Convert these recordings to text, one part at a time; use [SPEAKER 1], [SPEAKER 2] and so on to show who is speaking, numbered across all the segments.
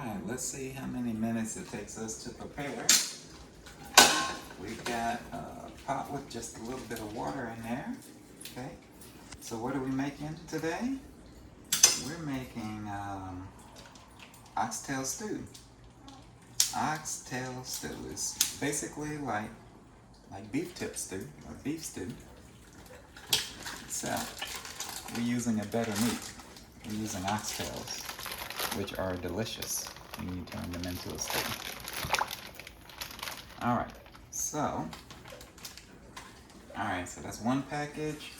[SPEAKER 1] right, let's see how many minutes it takes us to prepare. We've got a pot with just a little bit of water in there. Okay, so what are we making today? We're making oxtail stew. Oxtail stew is basically like beef tip stew or beef stew. So we're using a better meat. We're using oxtails, which are delicious when you turn them into a stew. Alright, so that's one package.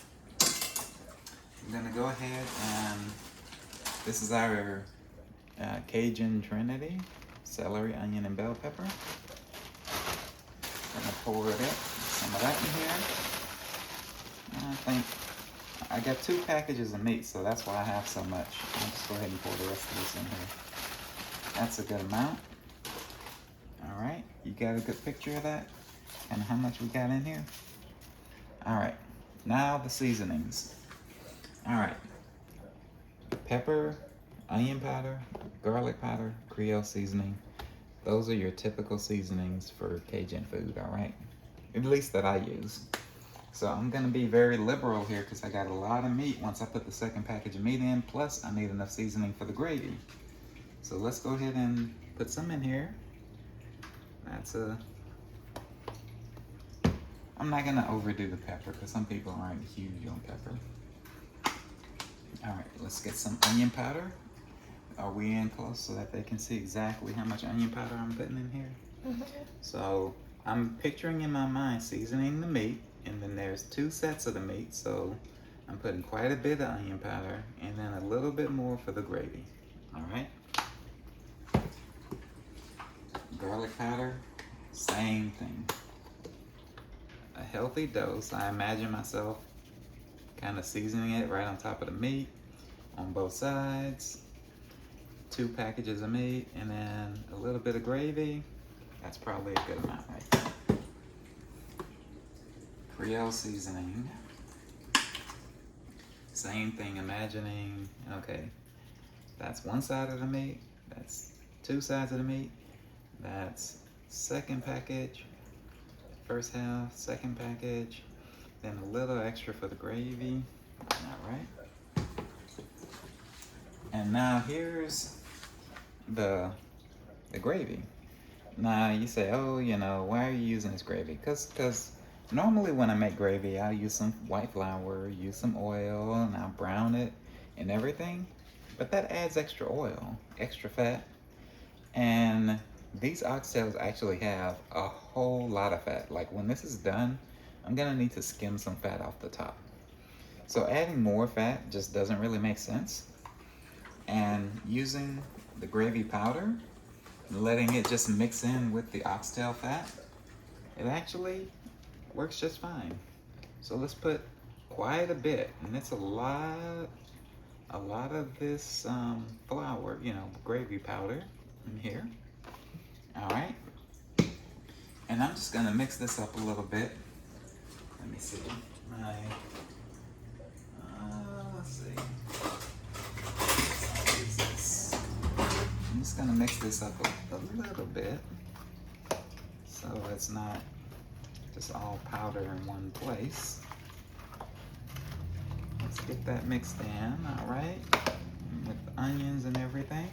[SPEAKER 1] I'm gonna go ahead and this is our Cajun Trinity, celery, onion, and bell pepper. Gonna pour some of that in here. And I think I got 2 packages of meat, so that's why I have so much. I'll just go ahead and pour the rest of this in here. That's a good amount. Alright, you got a good picture of that? And how much we got in here? Alright, now the seasonings. Alright, pepper, onion powder, garlic powder, Creole seasoning. Those are your typical seasonings for Cajun food, alright? At least that I use. So I'm gonna be very liberal here because I got a lot of meat once I put the second package of meat in, plus I need enough seasoning for the gravy. So let's go ahead and put some in here. I'm not gonna overdo the pepper because some people aren't huge on pepper. Alright, let's get some onion powder. Are we in close so that they can see exactly how much onion powder I'm putting in here? Mm-hmm. So I'm picturing in my mind seasoning the meat, and then there's 2 sets of the meat, so I'm putting quite a bit of onion powder and then a little bit more for the gravy. Alright. Garlic powder, same thing. A healthy dose. I imagine myself kind of seasoning it right on top of the meat on both sides. 2 packages of meat and then a little bit of gravy. That's probably a good amount right there. Creole seasoning. Same thing, imagining, okay, that's 1 side of the meat, that's 2 sides of the meat, that's second package, first half, second package, then a little extra for the gravy. Alright. And now here's the gravy. Now you say, oh, why are you using this gravy? Because normally when I make gravy, I'll use some white flour, use some oil, and I'll brown it and everything. But that adds extra oil, extra fat. And these oxtails actually have a whole lot of fat. Like when this is done, I'm gonna need to skim some fat off the top. So adding more fat just doesn't really make sense. And using the gravy powder, letting it just mix in with the oxtail fat, it actually works just fine. So let's put quite a bit, and it's a lot of this flour, gravy powder in here. All right, and I'm just gonna mix this up a little bit. Let me see. Let's see. I'm just gonna mix this up a little bit so it's not just all powder in one place. Let's get that mixed in, all right, with the onions and everything.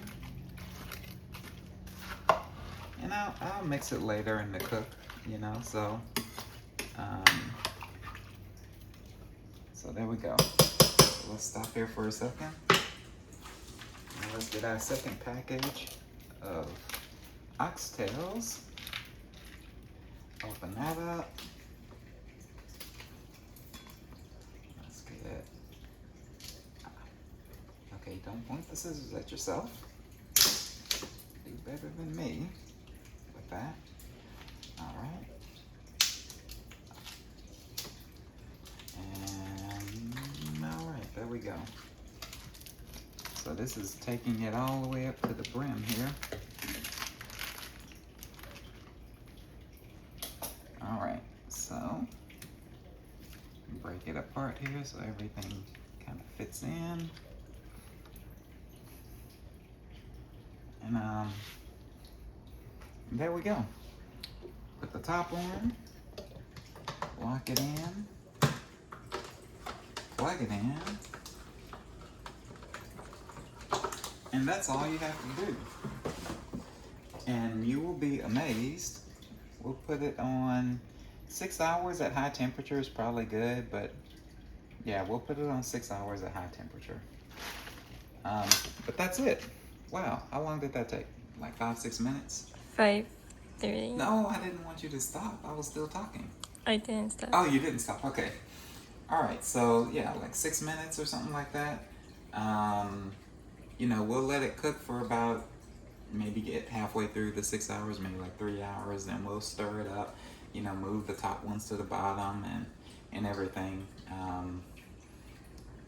[SPEAKER 1] And I'll mix it later in the cook, so there we go. So let's stop here for a second. Now let's get our second package of oxtails. Open that up. Let's get it. Okay, don't point the scissors at yourself. Do better than me with that. All right. And all right, there we go. So this is taking it all the way up to the brim here. All right, so break it apart here so everything kind of fits in. And there we go. Put the top on, lock it in, plug it in, and that's all you have to do. And you will be amazed. We'll put it on 6 hours at high temperature is probably good, but yeah, we'll put it on 6 hours at high temperature. But that's it. Wow, how long did that take? Like 5-6 minutes?
[SPEAKER 2] 5:30.
[SPEAKER 1] No, I didn't want you to stop. I was still talking.
[SPEAKER 2] I didn't stop.
[SPEAKER 1] Oh, you didn't stop. Okay. All right. So yeah, like 6 minutes or something like that. We'll let it cook for about maybe get halfway through the 6 hours, maybe like 3 hours. Then we'll stir it up. Move the top ones to the bottom and everything.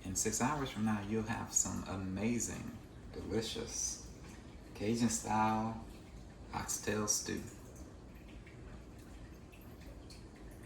[SPEAKER 1] In 6 hours from now, you'll have some amazing, delicious Cajun style oxtail stew.